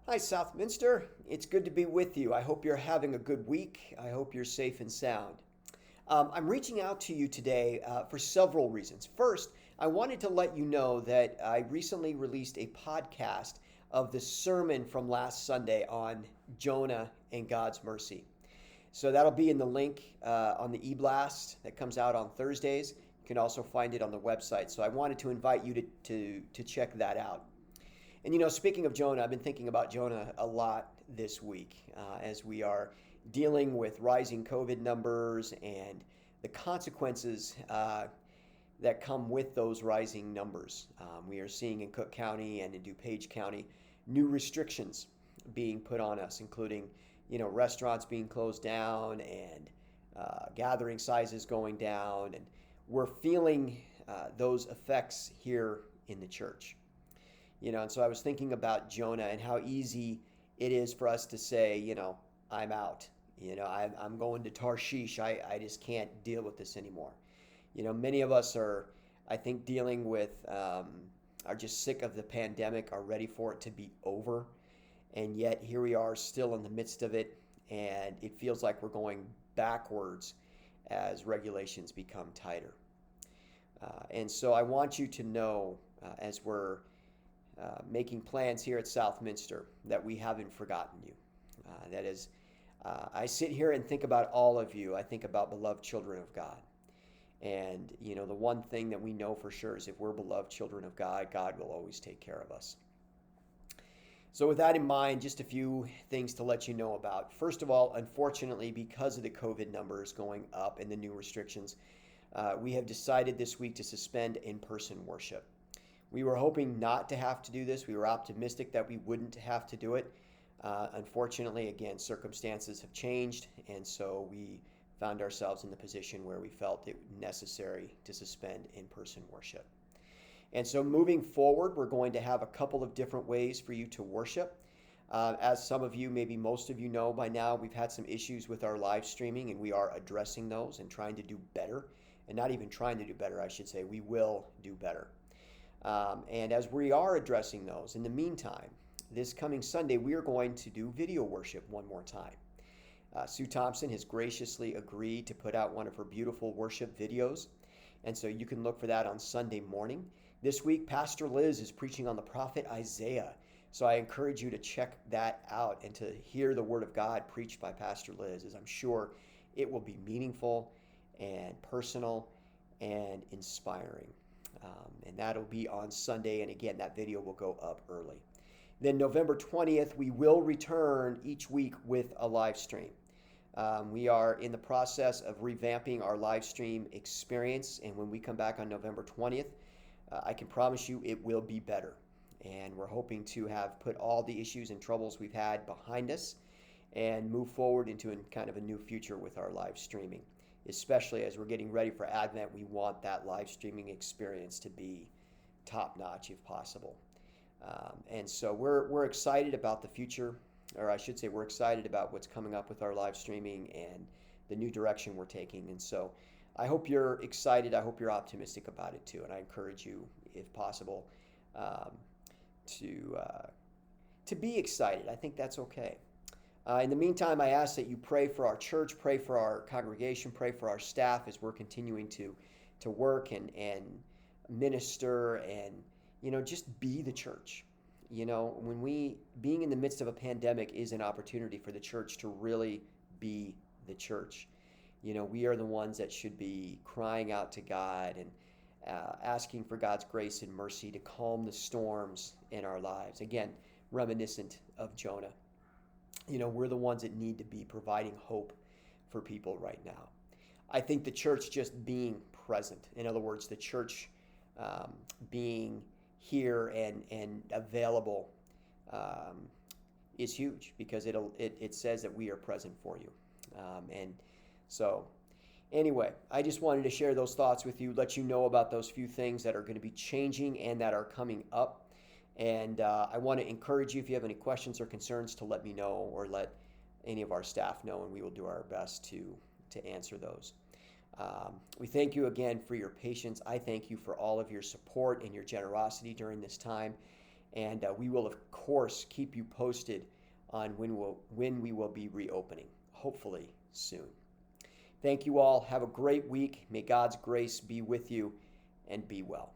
Hi, Southminster. It's good to be with you. I hope you're having a good week. I hope you're safe and sound. I'm reaching out to you today for several reasons. First, I wanted to let you know that I recently released a podcast of the sermon from last Sunday on Jonah and God's mercy. So that'll be in the link on the e-blast that comes out on Thursdays. You can also find it on the website. So I wanted to invite you to check that out. And speaking of Jonah, I've been thinking about Jonah a lot this week as we are dealing with rising COVID numbers and the consequences that come with those rising numbers. We are seeing in Cook County and in DuPage County new restrictions being put on us, including restaurants being closed down and gathering sizes going down, and we're feeling those effects here in the church. And so I was thinking about Jonah and how easy it is for us to say, I'm out. I'm going to Tarshish. I just can't deal with this anymore. Many of us are, I think, dealing with, are just sick of the pandemic, are ready for it to be over. And yet here we are still in the midst of it. And it feels like we're going backwards as regulations become tighter. And so I want you to know as we're making plans here at Southminster that we haven't forgotten you. That is, I sit here and think about all of you. I think about beloved children of God. And, the one thing that we know for sure is if we're beloved children of God, God will always take care of us. So with that in mind, just a few things to let you know about. First of all, unfortunately, because of the COVID numbers going up and the new restrictions, we have decided this week to suspend in-person worship. We were hoping not to have to do this. We were optimistic that we wouldn't have to do it. Unfortunately, again, circumstances have changed, and so we found ourselves in the position where we felt it necessary to suspend in-person worship. And so moving forward, we're going to have a couple of different ways for you to worship. As some of you, maybe most of you know by now, we've had some issues with our live streaming, and we are addressing those and trying to do better. And not even trying to do better, I should say. We will do better. And as we are addressing those, in the meantime, this coming Sunday, we are going to do video worship one more time. Sue Thompson has graciously agreed to put out one of her beautiful worship videos. And so you can look for that on Sunday morning. This week, Pastor Liz is preaching on the prophet Isaiah. So I encourage you to check that out and to hear the word of God preached by Pastor Liz, as I'm sure it will be meaningful and personal and inspiring. And that'll be on Sunday. And again, that video will go up early. Then November 20th, we will return each week with a live stream. We are in the process of revamping our live stream experience. And when we come back on November 20th, I can promise you it will be better. And we're hoping to have put all the issues and troubles we've had behind us and move forward into kind of a new future with our live streaming. Especially as we're getting ready for Advent, we want that live streaming experience to be top-notch if possible. And so we're excited about the future, or I should say we're excited about what's coming up with our live streaming and the new direction we're taking. And so I hope you're excited. I hope you're optimistic about it too. And I encourage you, if possible, to be excited. I think that's okay. In the meantime, I ask that you pray for our church, pray for our congregation, pray for our staff as we're continuing to work and minister and, just be the church. Being in the midst of a pandemic is an opportunity for the church to really be the church. We are the ones that should be crying out to God and asking for God's grace and mercy to calm the storms in our lives. Again, reminiscent of Jonah. We're the ones that need to be providing hope for people right now. I think the church just being present, in other words, the church being here and available is huge because it says that we are present for you. And so anyway, I just wanted to share those thoughts with you, let you know about those few things that are going to be changing and that are coming up. And I want to encourage you, if you have any questions or concerns, to let me know or let any of our staff know, and we will do our best to answer those. We thank you again for your patience. I thank you for all of your support and your generosity during this time. And we will, of course, keep you posted on when we will be reopening, hopefully soon. Thank you all. Have a great week. May God's grace be with you, and be well.